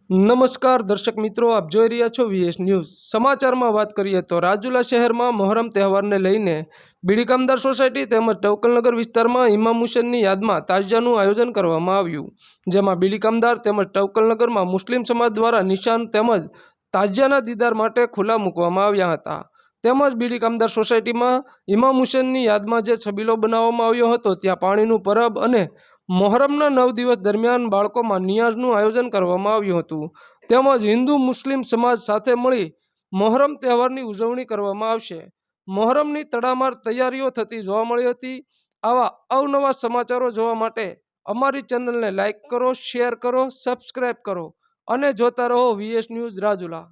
નમસ્કાર દર્શક મિત્રો, આપ જોઈ રહ્યા છો વીએસ ન્યૂઝ. સમાચારમાં વાત કરીએ તો રાજુલા શહેરમાં મોહરમ તહેવારને લઈને બીડી કામદાર સોસાયટી તેમજ ટવકલનગર વિસ્તારમાં ઇમામ હુસેનની યાદમાં તાજિયાનું આયોજન કરવામાં આવ્યું, જેમાં બીડી કામદાર તેમજ ટવકલનગરમાં મુસ્લિમ સમાજ દ્વારા નિશાન તેમજ તાજિયાના દીદાર માટે ખુલ્લા મૂકવામાં આવ્યા હતા. તેમજ બીડી કામદાર સોસાયટીમાં ઇમામ હુસેનની યાદમાં જે છબીલો બનાવવામાં આવ્યો હતો ત્યાં પાણીનું પરબ અને મોહરમના 9 દિવસ દરમિયાન બાળકોમાં નિયાઝનું આયોજન કરવામાં આવ્યું હતું. તેમજ હિન્દુ મુસ્લિમ સમાજ સાથે મળી મોહરમ તહેવારની ઉજવણી કરવામાં આવશે. મોહરમની તડામાર તૈયારીઓ થતી જોવા મળી હતી. આવા અવનવા સમાચારો જોવા માટે અમારી ચેનલને લાઇક કરો, શેર કરો, સબસ્ક્રાઇબ કરો અને જોતા રહો વીએસ ન્યૂઝ રાજુલા.